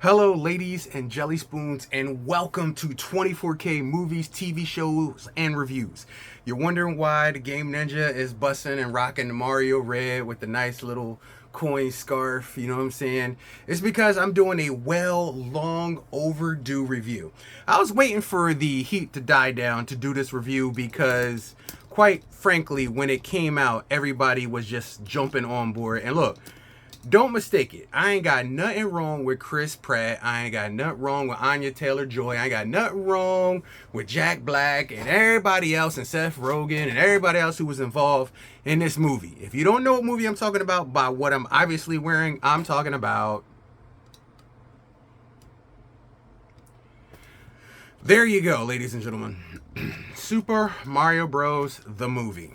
Hello, ladies and jelly spoons, and welcome to 24K Movies, TV shows, and reviews. You're wondering why the Game Ninja is busting and rocking the Mario Red with the nice little coin scarf, you know what I'm saying? It's because I'm doing a long overdue review. I was waiting for the heat to die down to do this review because, quite frankly, when it came out, everybody was just jumping on board. And look, don't mistake it. I ain't got nothing wrong with Chris Pratt. I ain't got nothing wrong with Anya Taylor-Joy. I ain't got nothing wrong with Jack Black and everybody else and Seth Rogen and everybody else who was involved in this movie. If you don't know what movie I'm talking about by what I'm obviously wearing, I'm talking about... There you go, ladies and gentlemen. Super Mario Bros. The movie.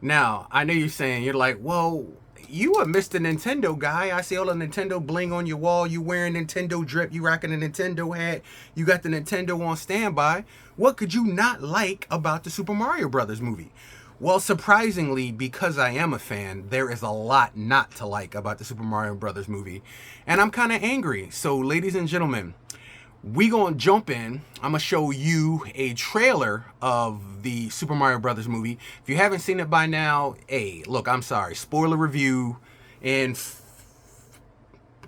Now, I know you're saying, you're like, well, you a Mr. Nintendo guy. I see all the Nintendo bling on your wall. You wearing Nintendo drip. You rocking a Nintendo hat. You got the Nintendo on standby. What could you not like about the Super Mario Brothers movie? Well, surprisingly, because I am a fan, there is a lot not to like about the Super Mario Brothers movie. And I'm kind of angry. So, ladies and gentlemen, we gonna jump in. I'm gonna show you a trailer of the Super Mario Brothers movie. If you haven't seen it by now, hey, look, I'm sorry. Spoiler review. And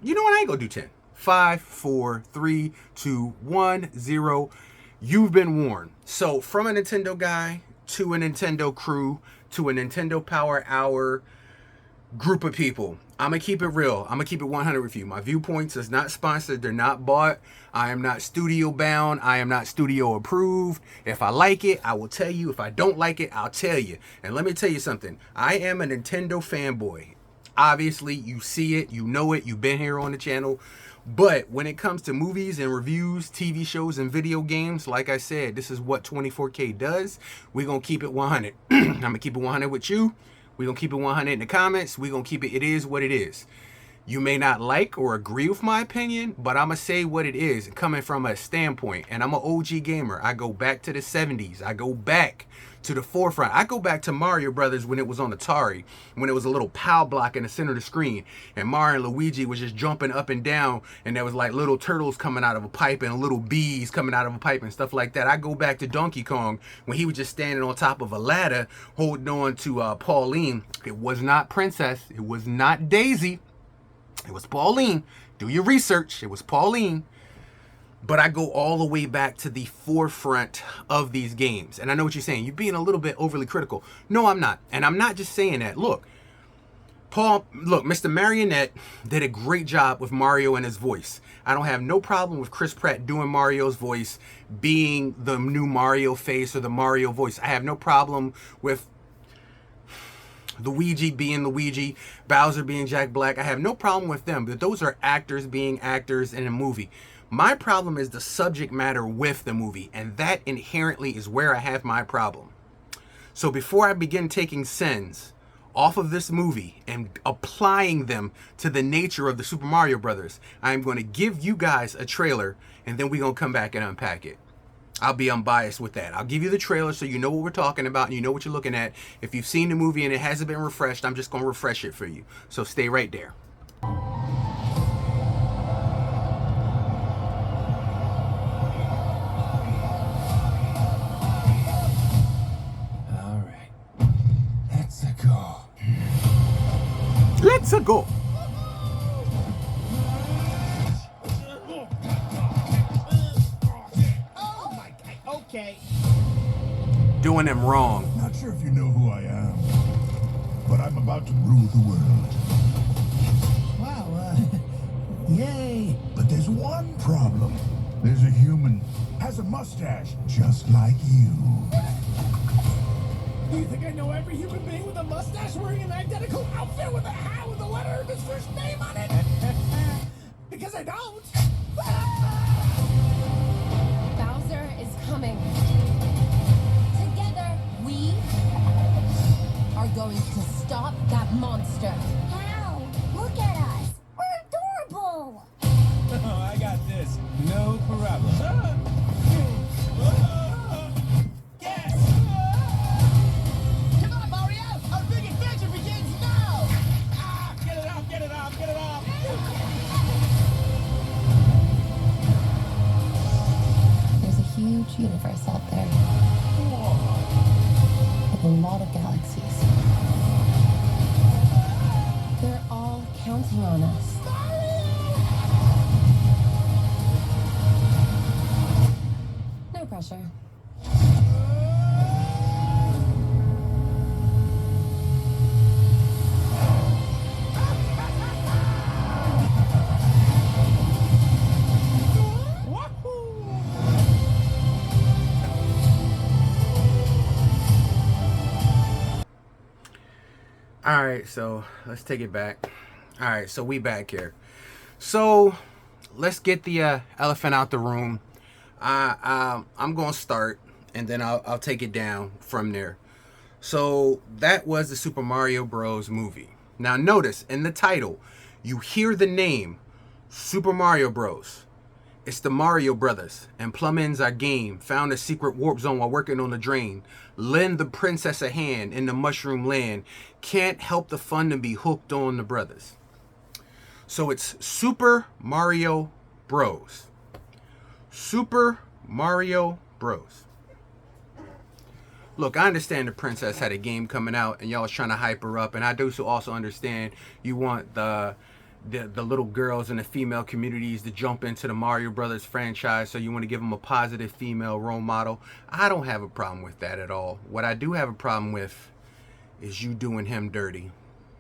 you know what? I ain't gonna do 10. 5, 4, 3, 2, 1, 0. You've been warned. So from a Nintendo guy to a Nintendo crew to a Nintendo Power Hour group of people, I'm gonna keep it real. I'm gonna keep it 100 with you. My viewpoints is not sponsored. They're not bought. I am not studio bound. I am not studio approved. If I like it, I will tell you. If I don't like it, I'll tell you. And let me tell you something. I am a Nintendo fanboy. Obviously, you see it. You know it. You've been here on the channel. But when it comes to movies and reviews, TV shows, and video games, like I said, this is what 24K does. We're gonna keep it 100. I'm gonna keep it 100 with you. We're going to keep it 100 in the comments. We're going to keep it, it is what it is. You may not like or agree with my opinion, but I'm going to say what it is coming from a standpoint. And I'm an OG gamer. I go back to the 70s. I go back to the forefront. I go back to Mario Brothers when it was on Atari, when it was a little POW block in the center of the screen, and Mario and Luigi was just jumping up and down, and there was like little turtles coming out of a pipe and little bees coming out of a pipe and stuff like that. I go back to Donkey Kong when he was just standing on top of a ladder holding on to Pauline. It was not Princess. It was not Daisy. It was Pauline. Do your research. It was Pauline. But I go all the way back to the forefront of these games. And I know what you're saying. You're being a little bit overly critical. No, I'm not. And I'm not just saying that. Look, Mr. Marionette did a great job with Mario and his voice. I don't have no problem with Chris Pratt doing Mario's voice, being the new Mario face or the Mario voice. I have no problem with Luigi being Luigi, Bowser being Jack Black. I have no problem with them. But those are actors being actors in a movie. My problem is the subject matter with the movie, and that inherently is where I have my problem. So before I begin taking sins off of this movie and applying them to the nature of the Super Mario Brothers, I'm going to give you guys a trailer, and then we're going to come back and unpack it. I'll be unbiased with that. I'll give you the trailer so you know what we're talking about and you know what you're looking at. If you've seen the movie and it hasn't been refreshed, I'm just going to refresh it for you. So stay right there. Let's go. Oh my God. Okay. Doing them wrong. Not sure if you know who I am, but I'm about to rule the world. Wow, yay. But there's one problem. There's a human, has a mustache, just like you. Do you think I know every human being with a mustache wearing an identical outfit with a hat with the letter of his first name on it? Because I don't. Bowser is coming. Together, we are going to stop that monster. How? Look at us. We're adorable. Oh, I got this. No problem. Yes! Come on, Mario! Our big adventure begins now! Get it off! Get it off! huge universe out there. With a lot of galaxies. They're all counting on us. No pressure. All right, so let's take it back. All right, so we back here. So let's get the elephant out the room. I'm gonna start, and then I'll take it down from there. So that was the Super Mario Bros. Movie. Now notice in the title, you hear the name Super Mario Bros. It's the Mario Brothers, and plumbing's our game. Found a secret warp zone while working on the drain. Lend the princess a hand in the mushroom land. Can't help the fun to be hooked on the brothers. So it's Super Mario Bros. Super Mario Bros. Look, I understand the princess had a game coming out and y'all was trying to hype her up, and I do also understand you want the little girls in the female communities to jump into the Mario Brothers franchise, so you want to give them a positive female role model. I don't have a problem with that at all. What I do have a problem with is you doing him dirty.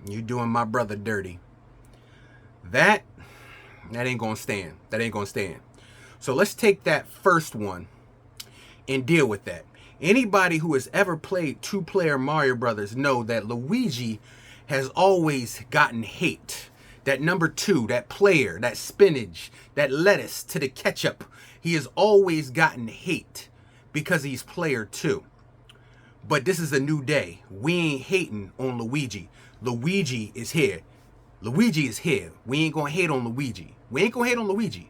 You doing my brother dirty. That ain't gonna stand. That ain't gonna stand. So let's take that first one and deal with that. Anybody who has ever played two-player Mario Brothers know that Luigi has always gotten hate. That number 2, that player, that spinach, that lettuce to the ketchup, he has always gotten hate because he's player 2. But this is a new day. We ain't hating on Luigi. Luigi is here. Luigi is here. We ain't gonna hate on Luigi. We ain't gonna hate on Luigi.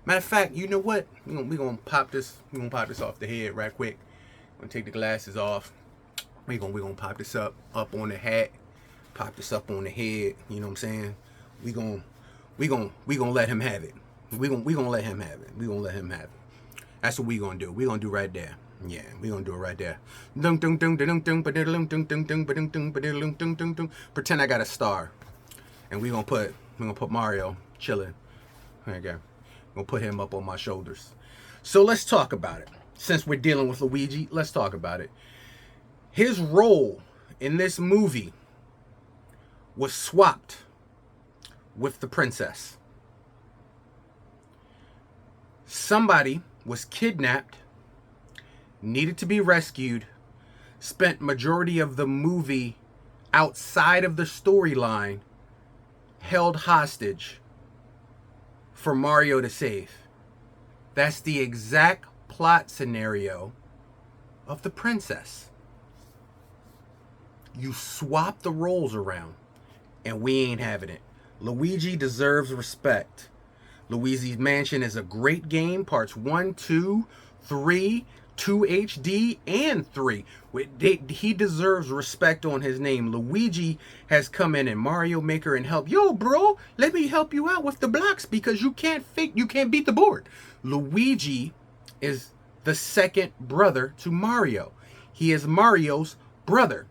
Matter of fact, you know what? We gonna pop this. We gonna pop this off the head right quick. We're gonna take the glasses off. We gonna pop this up on the hat. Pop this up on the head. You know what I'm saying? We gonna let him have it. We gonna let him have it. We gonna let him have it. That's what we gonna do. We gonna do right there. Yeah, we gonna do it right there. Pretend I got a star, and we gonna put Mario chilling. There you go. Gonna put him up on my shoulders. So let's talk about it. Since we're dealing with Luigi, let's talk about it. His role in this movie was swapped with the princess. Somebody was kidnapped, needed to be rescued, spent majority of the movie outside of the storyline, held hostage for Mario to save. That's the exact plot scenario of the princess. You swap the roles around, and we ain't having it. Luigi deserves respect. Luigi's Mansion is a great game. Parts 1, 2, 3, 2 HD, and 3. He deserves respect on his name. Luigi has come in Mario Maker and helped. Yo, bro, let me help you out with the blocks because you can't beat the board. Luigi is the second brother to Mario. He is Mario's brother.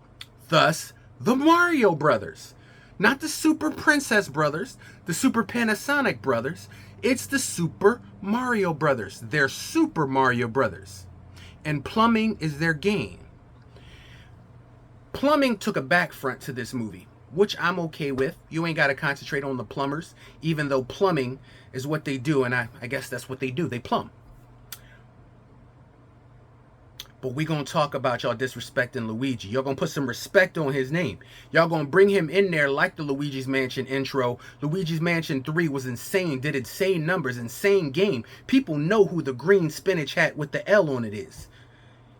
Thus, the Mario Brothers. Not the Super Princess Brothers, the Super Panasonic Brothers. It's the Super Mario Brothers. They're Super Mario Brothers. And plumbing is their game. Plumbing took a back front to this movie, which I'm okay with. You ain't got to concentrate on the plumbers, even though plumbing is what they do, and I guess that's what they do. They plumb. But we gonna talk about y'all disrespecting Luigi. Y'all gonna put some respect on his name. Y'all gonna bring him in there like the Luigi's Mansion intro. Luigi's Mansion 3 was insane, did insane numbers, insane game. People know who the green spinach hat with the L on it is.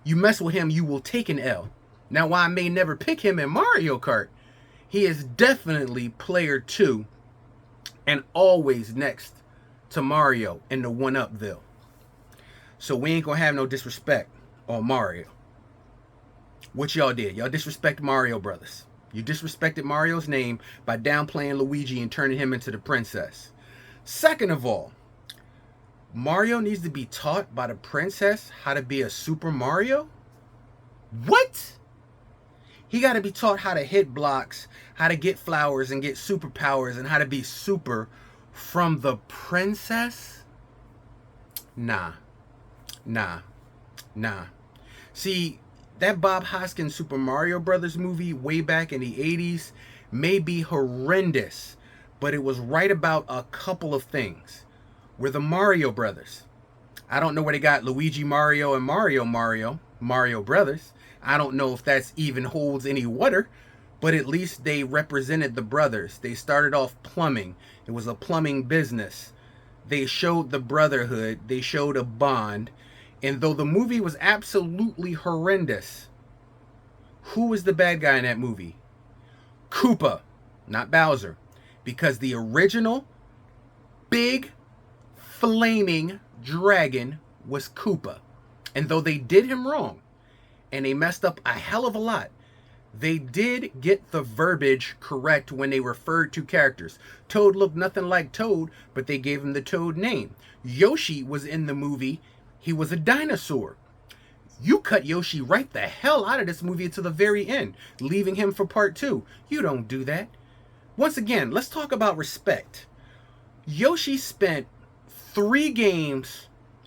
You mess with him, you will take an L. Now, while I may never pick him in Mario Kart, he is definitely player 2 and always next to Mario in the one-upville. So we ain't gonna have no disrespect on Mario. What y'all did? Y'all disrespect Mario Brothers. You disrespected Mario's name by downplaying Luigi and turning him into the princess. Second of all, Mario needs to be taught by the princess how to be a Super Mario? What? He got to be taught how to hit blocks, how to get flowers and get superpowers, and how to be super from the princess? Nah. See, that Bob Hoskins Super Mario Brothers movie way back in the 80s may be horrendous, but it was right about a couple of things. We're the Mario Brothers. I don't know where they got Luigi Mario and Mario Brothers. I don't know if that's even holds any water, but at least they represented the brothers. They started off plumbing. It was a plumbing business. They showed the brotherhood. They showed a bond. And though the movie was absolutely horrendous, who was the bad guy in that movie? Koopa, not Bowser. Because the original big flaming dragon was Koopa. And though they did him wrong, and they messed up a hell of a lot, they did get the verbiage correct when they referred to characters. Toad looked nothing like Toad, but they gave him the Toad name. Yoshi was in the movie. He was a dinosaur. You cut Yoshi right the hell out of this movie to the very end, leaving him for part 2. You don't do that. Once again, let's talk about respect. Yoshi spent 3 games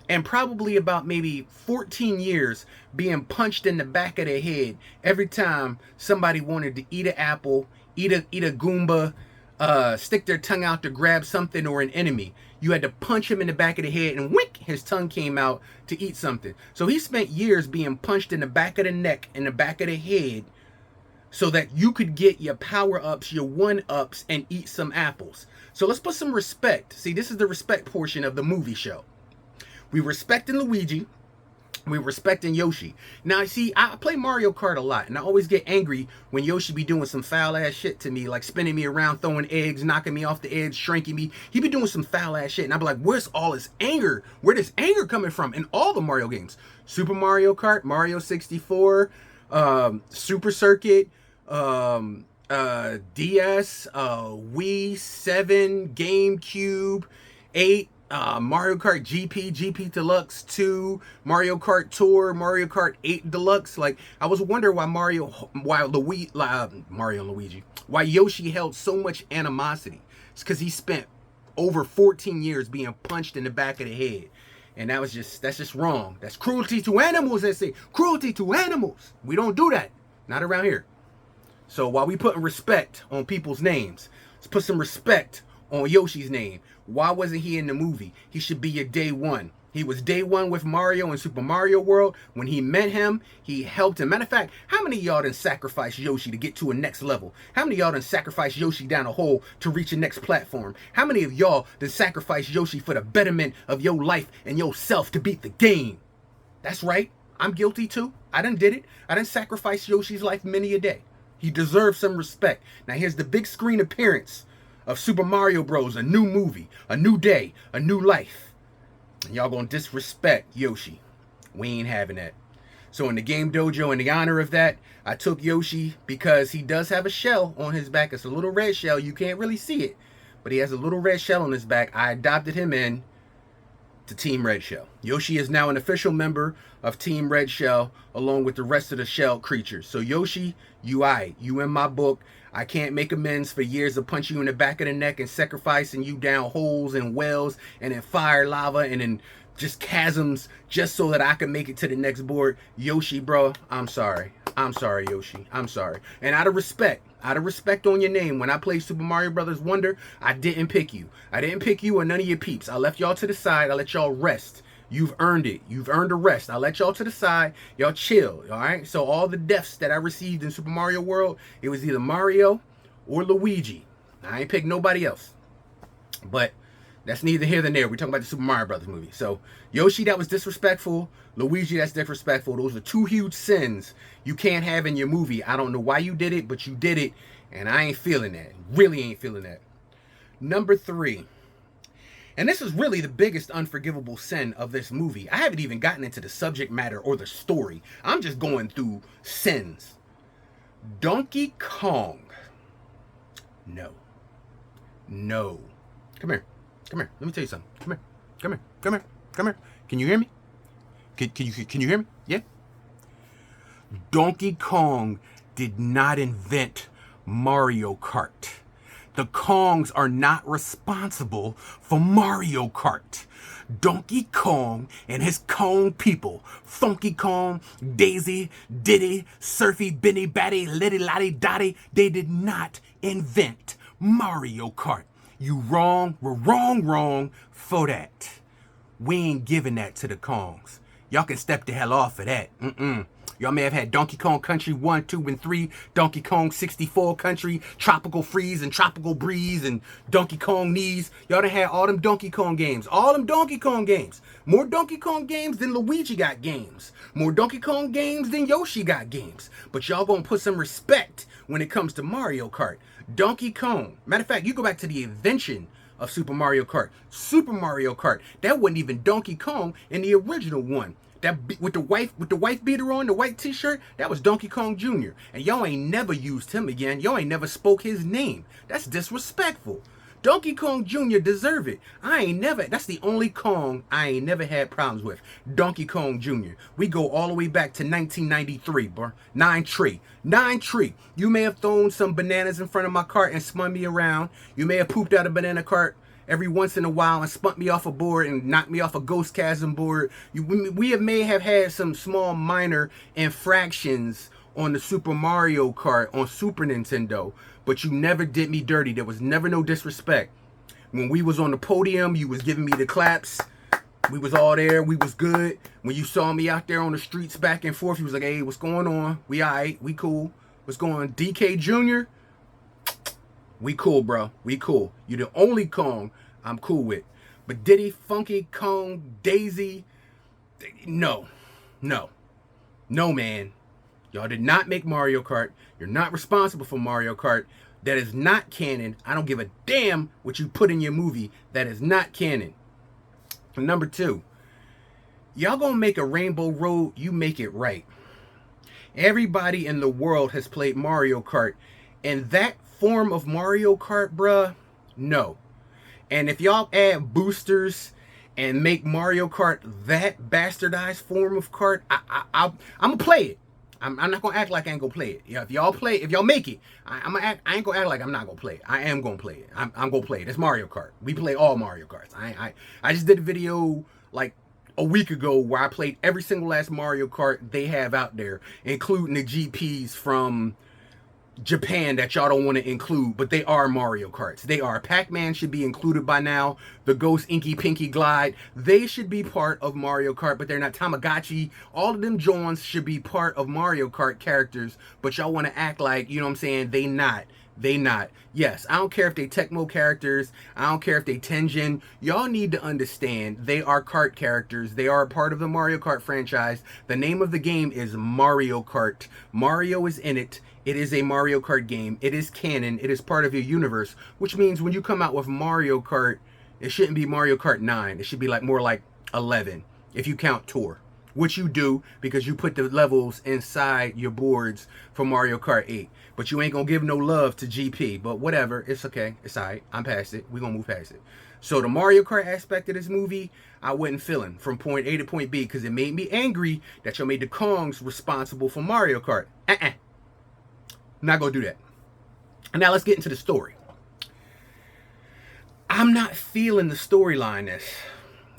and probably about maybe 14 years being punched in the back of the head every time somebody wanted to eat an apple, eat a Goomba, stick their tongue out to grab something or an enemy. You had to punch him in the back of the head and wink, his tongue came out to eat something. So he spent years being punched in the back of the neck and the back of the head so that you could get your power-ups, your one-ups, and eat some apples. So let's put some respect. See, this is the respect portion of the movie show. We respecting Luigi. We respecting Yoshi. Now, see, I play Mario Kart a lot, and I always get angry when Yoshi be doing some foul-ass shit to me, like spinning me around, throwing eggs, knocking me off the edge, shrinking me. He be doing some foul-ass shit, and I be like, where's all this anger? Where this anger coming from in all the Mario games? Super Mario Kart, Mario 64, Super Circuit, DS, Wii, 7, GameCube, 8, Mario Kart GP, GP Deluxe 2, Mario Kart Tour, Mario Kart 8 Deluxe. Like, I was wondering why Yoshi held so much animosity. It's because he spent over 14 years being punched in the back of the head. And that's just wrong. That's cruelty to animals, they say. Cruelty to animals. We don't do that. Not around here. So while we putting respect on people's names, let's put some respect on Yoshi's name. Why wasn't he in the movie? He should be your day one. He was day one with Mario in Super Mario World. When he met him, he helped him. Matter of fact, how many of y'all done sacrifice Yoshi to get to a next level? How many of y'all done sacrifice Yoshi down a hole to reach a next platform? How many of y'all done sacrifice Yoshi for the betterment of your life and yourself to beat the game? That's right. I'm guilty too. I done did it. I done sacrificed Yoshi's life many a day. He deserves some respect. Now here's the big screen appearance of Super Mario Bros. A new movie, a new day, a new life. And y'all gonna disrespect Yoshi. We ain't having that. So in the Game Dojo, in the honor of that, I took Yoshi because he does have a shell on his back. It's a little red shell. You can't really see it, but he has a little red shell on his back. I adopted him in to Team Red Shell. Yoshi is now an official member of Team Red Shell along with the rest of the shell creatures. So Yoshi, you in my book. I can't make amends for years of punching you in the back of the neck and sacrificing you down holes and wells and in fire, lava, and in just chasms just so that I can make it to the next board. Yoshi, bro, I'm sorry. I'm sorry, Yoshi. I'm sorry. And out of respect on your name, when I played Super Mario Brothers Wonder, I didn't pick you. I didn't pick you or none of your peeps. I left y'all to the side. I let y'all rest. You've earned it. You've earned a rest. I let y'all to the side. Y'all chill, all right? So all the deaths that I received in Super Mario World, it was either Mario or Luigi. I ain't picked nobody else. But that's neither here nor there. We're talking about the Super Mario Brothers movie. So Yoshi, that was disrespectful. Luigi, that's disrespectful. Those are 2 huge sins you can't have in your movie. I don't know why you did it, but you did it. And I ain't feeling that. Really ain't feeling that. Number 3. And this is really the biggest unforgivable sin of this movie. I haven't even gotten into the subject matter or the story. I'm just going through sins. Donkey Kong. No. No. Come here. Come here. Let me tell you something. Come here. Come here. Come here. Come here. Can you hear me? Can you hear me? Yeah. Donkey Kong did not invent Mario Kart. The Kongs are not responsible for Mario Kart. Donkey Kong and his Kong people, Funky Kong, Daisy, Diddy, Surfy, Benny, Batty, Liddy, Lottie, Dotty, they did not invent Mario Kart. You wrong, we're wrong for that. We ain't giving that to the Kongs. Y'all can step the hell off of that. Y'all may have had Donkey Kong Country 1, 2, and 3, Donkey Kong 64 Country, Tropical Freeze and Tropical Breeze, and Donkey Kong Knees. Y'all done had all them Donkey Kong games. All them Donkey Kong games. More Donkey Kong games than Luigi got games. More Donkey Kong games than Yoshi got games. But y'all gonna put some respect when it comes to Mario Kart. Donkey Kong. Matter of fact, you go back to the invention of Super Mario Kart. Super Mario Kart. That wasn't even Donkey Kong in the original one. That with the wife beater on, the white t-shirt, that was Donkey Kong Jr. And y'all ain't never used him again. Y'all ain't never spoke his name. That's disrespectful. Donkey Kong Jr. deserve it. That's the only Kong I ain't never had problems with. Donkey Kong Jr. We go all the way back to 1993, bro. 9 tree. You may have thrown some bananas in front of my cart and spun me around. You may have pooped out a banana cart every once in a while and spun me off a board and knocked me off a Ghost Chasm board. We may have had some small minor infractions on the Super Mario Kart on Super Nintendo, but you never did me dirty. There was never no disrespect. When we was on the podium, you was giving me the claps. We was all there. We was good. When you saw me out there on the streets back and forth, you was like, hey, what's going on? We all right. We cool. What's going on? DK Jr.? We cool, bro. We cool. You the only Kong I'm cool with. But Diddy, Funky Kong, Daisy, no, man. Y'all did not make Mario Kart. You're not responsible for Mario Kart. That is not canon. I don't give a damn what you put in your movie. That is not canon. And number 2, y'all gonna make a Rainbow Road, you make it right. Everybody in the world has played Mario Kart, and that form of Mario Kart, bruh, no. And if y'all add boosters and make Mario Kart that bastardized form of kart, I'm gonna play it. I'm not gonna act like I ain't gonna play it. Yeah, if y'all make it, I ain't gonna act like I'm not gonna play it. I am gonna play it. I'm gonna play it. It's Mario Kart. We play all Mario Karts. I just did a video like a week ago where I played every single last Mario Kart they have out there, including the GPs from Japan that y'all don't want to include, but they are Mario Karts. They are. Pac-Man should be included by now. The Ghost Inky Pinky Glide, they should be part of Mario Kart, but they're not. Tamagotchi, all of them Jones should be part of Mario Kart characters, but y'all want to act like, you know what I'm saying, they not. Yes, I don't care if they Tecmo characters. I don't care if they Tengen. Y'all need to understand they are kart characters. They are a part of the Mario Kart franchise. The name of the game is Mario Kart. Mario is in it. It is a Mario Kart game. It is canon. It is part of your universe, which means when you come out with Mario Kart, it shouldn't be Mario Kart 9. It should be like more like 11 if you count Tour, which you do because you put the levels inside your boards for Mario Kart 8. But you ain't gonna give no love to GP. But whatever, it's okay. It's alright. I'm past it. We're gonna move past it. So the Mario Kart aspect of this movie, I wasn't feeling from point A to point B because it made me angry that y'all made the Kongs responsible for Mario Kart. I'm not gonna do that. Now let's get into the story. I'm not feeling the storyline this.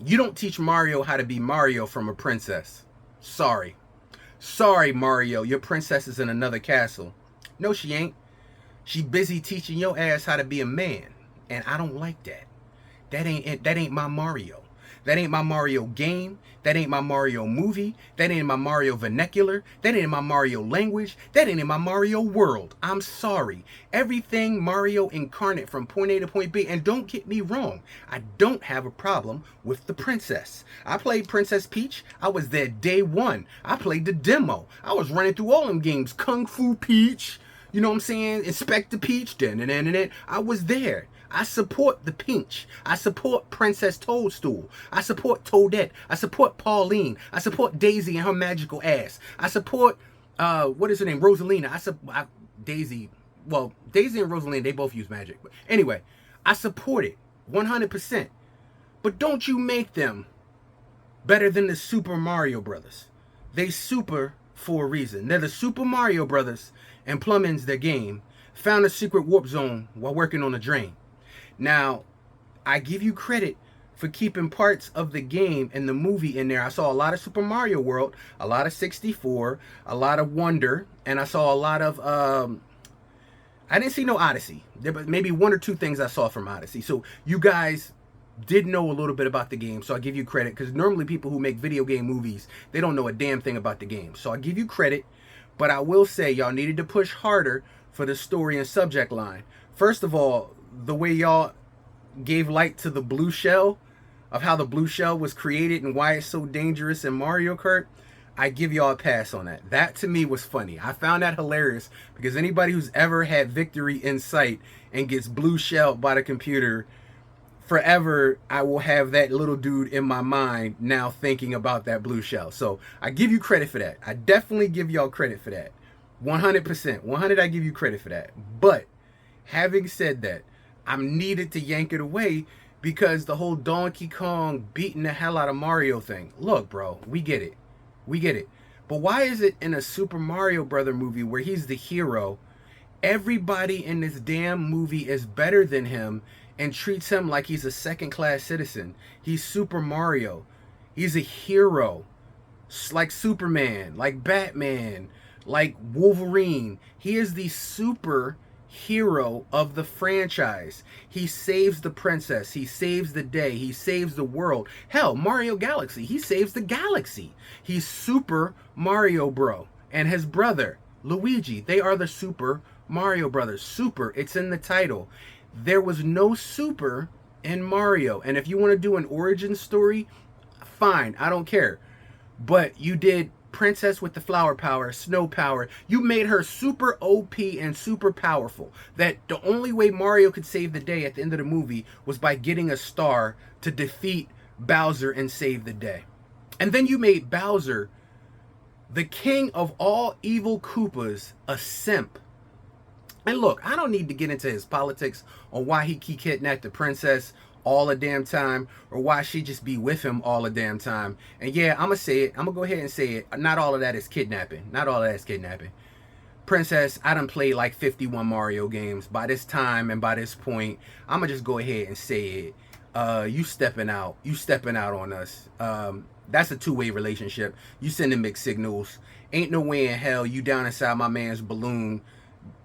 You don't teach Mario how to be Mario from a princess. Sorry, Mario, your princess is in another castle. No, she ain't. She busy teaching your ass how to be a man. And I don't like that. That ain't my Mario. That ain't my Mario game. That ain't my Mario movie. That ain't my Mario vernacular. That ain't my Mario language. That ain't in my Mario world. I'm sorry. Everything Mario incarnate from point A to point B. And don't get me wrong, I don't have a problem with the princess. I played Princess Peach. I was there day one. I played the demo. I was running through all them games. Kung Fu Peach. You know what I'm saying? Inspector Peach. I was there. I support the Peach. I support Princess Toadstool. I support Toadette. I support Pauline. I support Daisy and her magical ass. I support, what is her name? Rosalina. Daisy. Well, Daisy and Rosalina, they both use magic. But anyway, I support it 100%. But don't you make them better than the Super Mario Brothers. They super for a reason. They're the Super Mario Brothers, and Plumbing's their game. Found a secret warp zone while working on a drain. Now, I give you credit for keeping parts of the game and the movie in there. I saw a lot of Super Mario World, a lot of 64, a lot of Wonder, and I saw a lot of I didn't see no Odyssey. There was maybe one or two things I saw from Odyssey. So you guys did know a little bit about the game, so I give you credit, because normally people who make video game movies, they don't know a damn thing about the game. So I give you credit, but I will say y'all needed to push harder for the story and subject line. First of all, the way y'all gave light to the blue shell, of how the blue shell was created and why it's so dangerous in Mario Kart, I give y'all a pass on that. That to me was funny. I found that hilarious, because anybody who's ever had victory in sight and gets blue shelled by the computer, forever I will have that little dude in my mind now thinking about that blue shell. So I give you credit for that. I definitely give y'all credit for that. 100%. 100, I give you credit for that. But having said that, I'm needed to yank it away, because the whole Donkey Kong beating the hell out of Mario thing. Look, bro, we get it. We get it. But why is it in a Super Mario Brother movie where he's the hero, everybody in this damn movie is better than him and treats him like he's a second-class citizen? He's Super Mario. He's a hero. Like Superman, like Batman, like Wolverine. He is the super hero of the franchise. He saves the princess. He saves the day. He saves the world. Hell, Mario Galaxy, he saves the galaxy. He's Super Mario Bro. And his brother, Luigi, they are the Super Mario Brothers. Super, it's in the title. There was no super in Mario. And if you want to do an origin story, fine, I don't care. But you did Princess with the flower power, snow power. You made her super OP and super powerful. That the only way Mario could save the day at the end of the movie was by getting a star to defeat Bowser and save the day. And then you made Bowser, the king of all evil Koopas, a simp. And look, I don't need to get into his politics on why he kidnapped the princess all the damn time, or why she just be with him all the damn time. And yeah, I'm gonna say it. I'm gonna go ahead and say it. Not all of that is kidnapping. Not all of that is kidnapping. Princess, I done played like 51 Mario games. By this time and by this point, I'm gonna just go ahead and say it. You stepping out. You stepping out on us. That's a two-way relationship. You sending mixed signals. Ain't no way in hell you down inside my man's balloon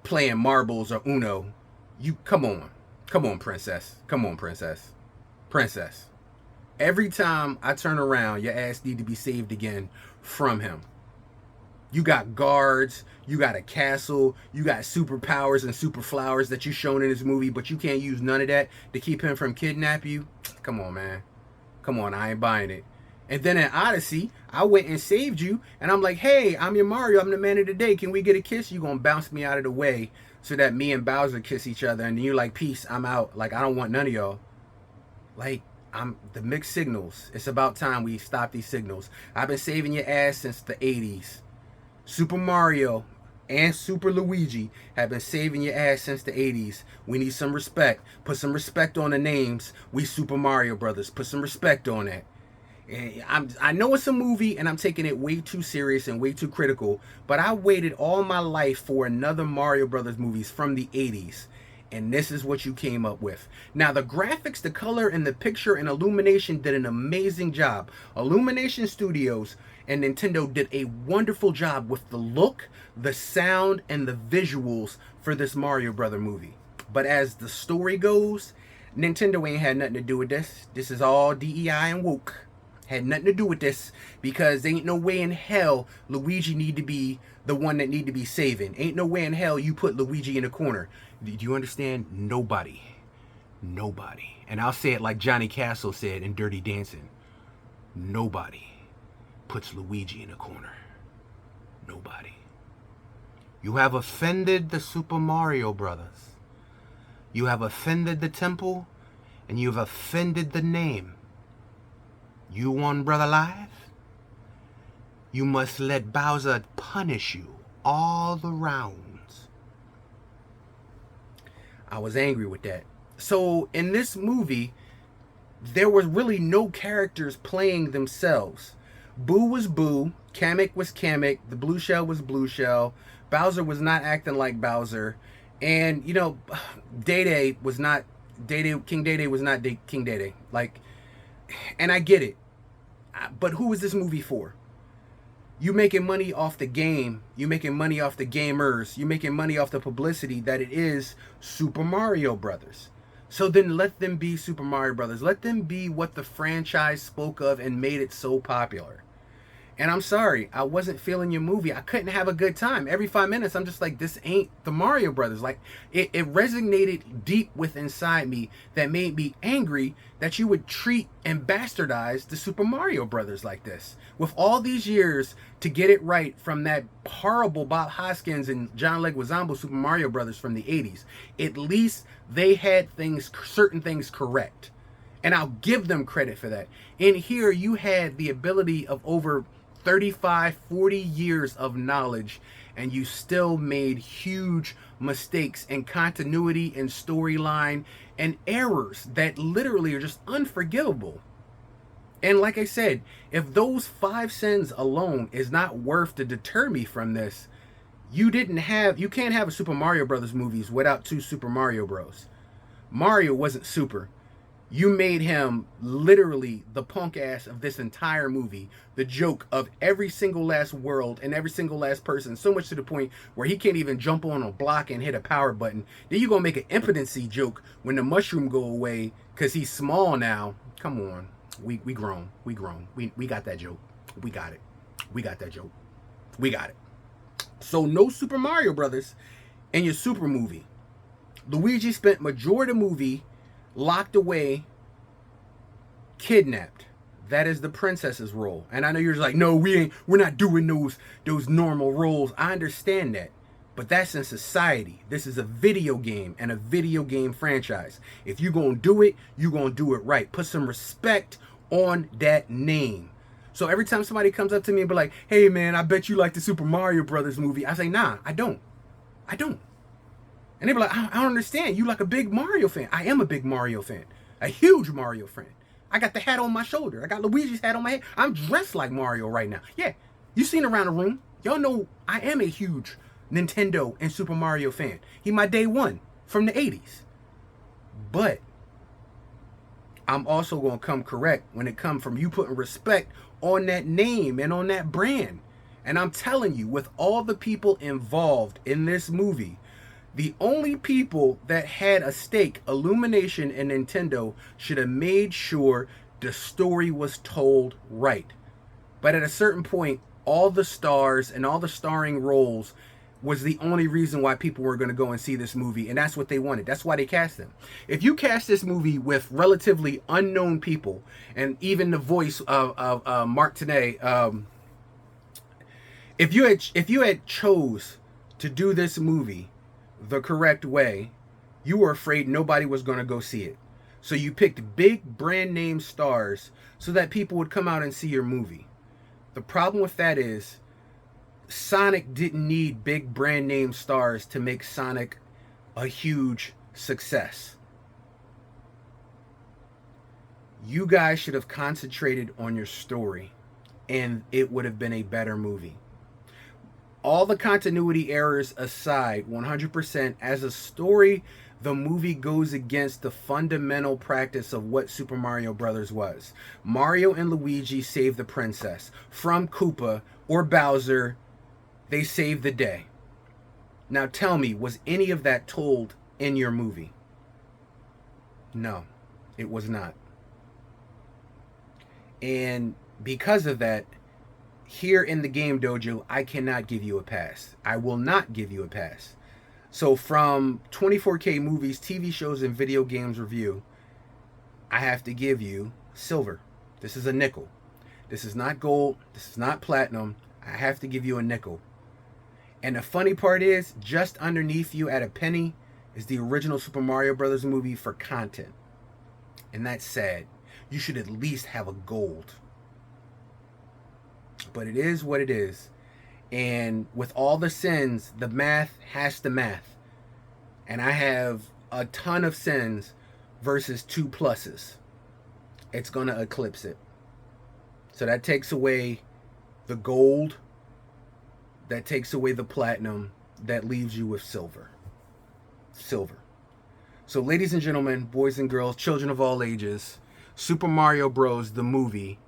playing marbles or Uno. You come on. Come on, princess. Come on, princess. Princess. Every time I turn around, your ass need to be saved again from him. You got guards, you got a castle, you got superpowers and super flowers that you shown in this movie, but you can't use none of that to keep him from kidnap you. Come on, man. Come on, I ain't buying it. And then in Odyssey, I went and saved you, and I'm like, hey, I'm your Mario, I'm the man of the day. Can we get a kiss? You gonna bounce me out of the way so that me and Bowser kiss each other, and then you're like, peace, I'm out. Like, I don't want none of y'all. Like, I'm the mixed signals. It's about time we stop these signals. I've been saving your ass since the 80s. Super Mario and Super Luigi have been saving your ass since the 80s. We need some respect. Put some respect on the names. We Super Mario Brothers. Put some respect on that. I know it's a movie and I'm taking it way too serious and way too critical, but I waited all my life for another Mario Brothers movies from the 80s, and this is what you came up with. Now, the graphics, the color, and the picture and Illumination did an amazing job. Illumination Studios and Nintendo did a wonderful job with the look, the sound, and the visuals for this Mario Brother movie. But as the story goes, Nintendo ain't had nothing to do with this. This is all DEI and woke. Had nothing to do with this, because ain't no way in hell Luigi need to be the one that need to be saving. Ain't no way in hell you put Luigi in a corner. Do you understand? Nobody. Nobody. And I'll say it like Johnny Castle said in Dirty Dancing. Nobody puts Luigi in a corner. Nobody. You have offended the Super Mario Brothers. You have offended the temple, and you've offended the name. You want brother live? You must let Bowser punish you all the rounds. I was angry with that. So in this movie, there was really no characters playing themselves. Boo was Boo, Kamek was Kamek, the Blue Shell was Blue Shell, Bowser was not acting like Bowser, and you know, Day Day was not King Day Day was not King Day Day. Like, and I get it, but who is this movie for? You making money off the game, you making money off the gamers, you making money off the publicity that it is Super Mario Brothers. So then let them be Super Mario Brothers. Let them be what the franchise spoke of and made it so popular. And I'm sorry, I wasn't feeling your movie. I couldn't have a good time. Every 5 minutes, I'm just like, this ain't the Mario Brothers. Like, it resonated deep within inside me that made me angry that you would treat and bastardize the Super Mario Brothers like this. With all these years to get it right from that horrible Bob Hoskins and John Leguizamo Super Mario Brothers from the 80s, at least they had certain things correct. And I'll give them credit for that. In here, you had the ability of over 35, 40 years of knowledge, and you still made huge mistakes in continuity and storyline and errors that literally are just unforgivable. And like I said, if those 5 sins alone is not worth to deter me from this, you can't have a Super Mario Brothers movies without 2 Super Mario Bros. Mario wasn't super. You made him literally the punk ass of this entire movie, the joke of every single last world and every single last person, so much to the point where he can't even jump on a block and hit a power button. Then you gonna make an impotency joke when the mushroom go away because he's small now. Come on, we grown, we got that joke, we got it, we got that joke, we got it. So no Super Mario Brothers in your super movie. Luigi spent majority of the movie locked away, kidnapped. That is the princess's role. And I know you're just like, no, we're not doing those normal roles. I understand that. But that's in society. This is a video game and a video game franchise. If you're going to do it, you're going to do it right. Put some respect on that name. So every time somebody comes up to me and be like, hey man, I bet you like the Super Mario Brothers movie, I say, nah, I don't. And they be like, I don't understand. You like a big Mario fan. I am a big Mario fan. A huge Mario fan. I got the hat on my shoulder. I got Luigi's hat on my head. I'm dressed like Mario right now. Yeah, you seen around the room. Y'all know I am a huge Nintendo and Super Mario fan. He my day one from the 80s. But I'm also going to come correct when it comes from you putting respect on that name and on that brand. And I'm telling you, with all the people involved in this movie, the only people that had a stake, Illumination and Nintendo, should have made sure the story was told right. But at a certain point, all the stars and all the starring roles was the only reason why people were going to go and see this movie. And that's what they wanted. That's why they cast them. If you cast this movie with relatively unknown people, and even the voice of Mark Tenay, if you had chose to do this movie the correct way, you were afraid nobody was going to go see it. So you picked big brand name stars so that people would come out and see your movie. The problem with that is Sonic didn't need big brand name stars to make Sonic a huge success. You guys should have concentrated on your story and it would have been a better movie. All the continuity errors aside, 100%, as a story, the movie goes against the fundamental practice of what Super Mario Brothers was. Mario and Luigi save the princess. From Koopa or Bowser, they save the day. Now tell me, was any of that told in your movie? No, it was not. And because of that, here in the Game Dojo, I cannot give you a pass. I will not give you a pass. So from 24K movies, TV shows, and video games review, I have to give you silver. This is a nickel. This is not gold. This is not platinum. I have to give you a nickel. And the funny part is, just underneath you at a penny is the original Super Mario Brothers movie for content. And that's sad. You should at least have a gold. But it is what it is. And with all the sins, the math has to math. And I have a ton of sins versus 2 pluses. it's going to eclipse it. So that takes away the gold, that takes away the platinum, that leaves you with silver. Silver. So ladies and gentlemen, boys and girls, children of all ages, Super Mario Bros. The movie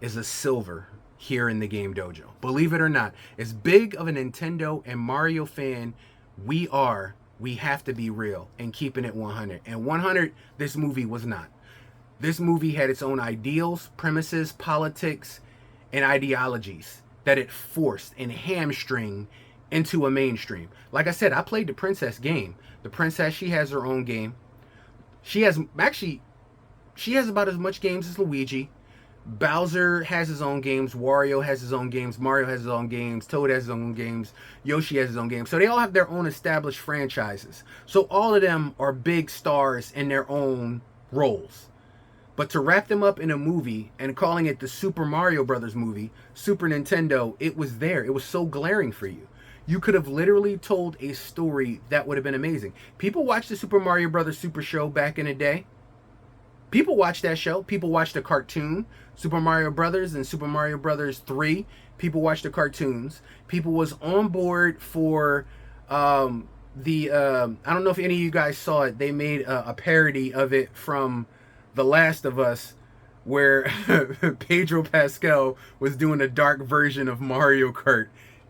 is a silver here in the Game Dojo. Believe it or not, as big of a Nintendo and Mario fan we are, we have to be real and keeping it 100. And 100, this movie was not. This movie had its own ideals, premises, politics, and ideologies that it forced and hamstringed into a mainstream. Like I said, I played the princess game. The princess, she has her own game. She has about as much games as Luigi. Bowser has his own games. Wario has his own games. Mario has his own games. Toad has his own games. Yoshi has his own games. So they all have their own established franchises. So all of them are big stars in their own roles. But to wrap them up in a movie and calling it the Super Mario Brothers movie, Super Nintendo, it was there. It was so glaring for you. You could have literally told a story that would have been amazing. People watched the Super Mario Brothers Super Show back in the day. People watched that show. People watched the cartoon, Super Mario Brothers and Super Mario Brothers 3. People watched the cartoons. People was on board for I don't know if any of you guys saw it. They made a parody of it from The Last of Us, where Pedro Pascal was doing a dark version of Mario Kart.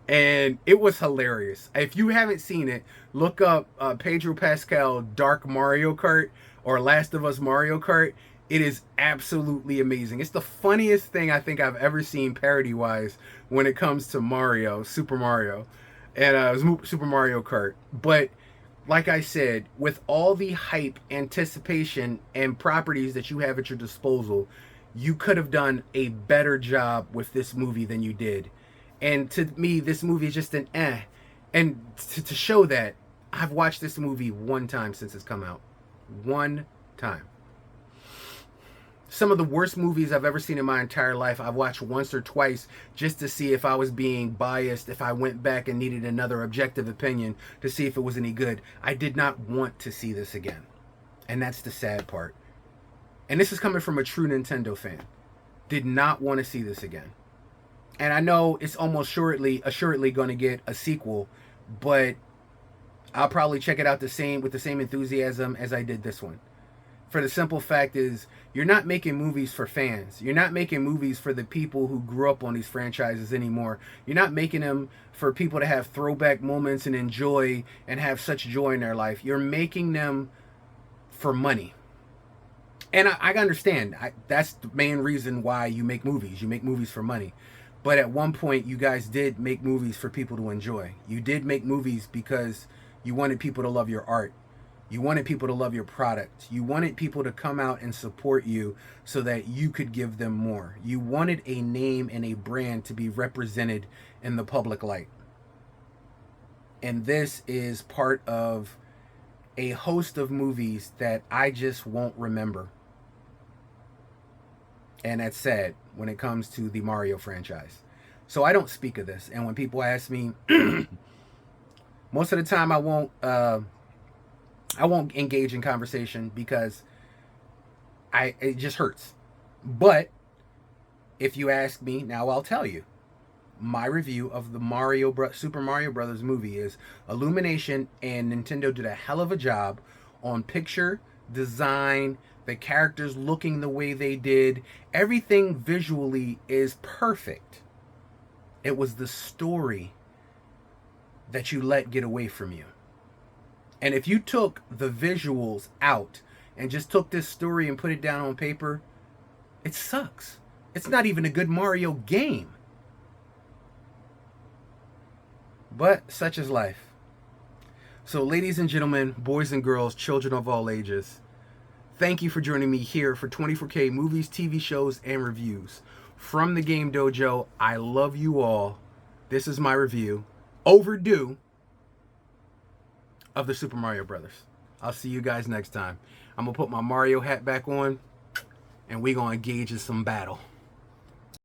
And it was hilarious. If you haven't seen it, look up Pedro Pascal Dark Mario Kart or Last of Us Mario Kart. It is absolutely amazing. It's the funniest thing I think I've ever seen parody-wise when it comes to Mario, Super Mario, and Super Mario Kart. But like I said, with all the hype, anticipation, and properties that you have at your disposal, you could have done a better job with this movie than you did. And to me, this movie is just an eh. And to show that, I've watched this movie one time since it's come out. One time. Some of the worst movies I've ever seen in my entire life, I've watched once or twice just to see if I was being biased, if I went back and needed another objective opinion to see if it was any good. I did not want to see this again. And that's the sad part. And this is coming from a true Nintendo fan. Did not want to see this again. And I know it's almost assuredly going to get a sequel, but I'll probably check it out with the same enthusiasm as I did this one. For the simple fact is, you're not making movies for fans. You're not making movies for the people who grew up on these franchises anymore. You're not making them for people to have throwback moments and enjoy and have such joy in their life. You're making them for money. And I understand. That's the main reason why you make movies. You make movies for money. But at one point, you guys did make movies for people to enjoy. You did make movies because you wanted people to love your art. You wanted people to love your product. You wanted people to come out and support you so that you could give them more. You wanted a name and a brand to be represented in the public light. And this is part of a host of movies that I just won't remember. And that's sad when it comes to the Mario franchise. So I don't speak of this. And when people ask me, most of the time I won't engage in conversation because it just hurts. But if you ask me, now I'll tell you. My review of the Super Mario Brothers movie is Illumination and Nintendo did a hell of a job on picture, design, the characters looking the way they did. Everything visually is perfect. It was the story that you let get away from you. And if you took the visuals out and just took this story and put it down on paper, it sucks. It's not even a good Mario game. But such is life. So ladies and gentlemen, boys and girls, children of all ages, thank you for joining me here for 24K movies, TV shows, and reviews. From the Game Dojo, I love you all. This is my review, overdue, of the Super Mario Brothers. I'll see you guys next time. I'm going to put my Mario hat back on, and we're going to engage in some battle.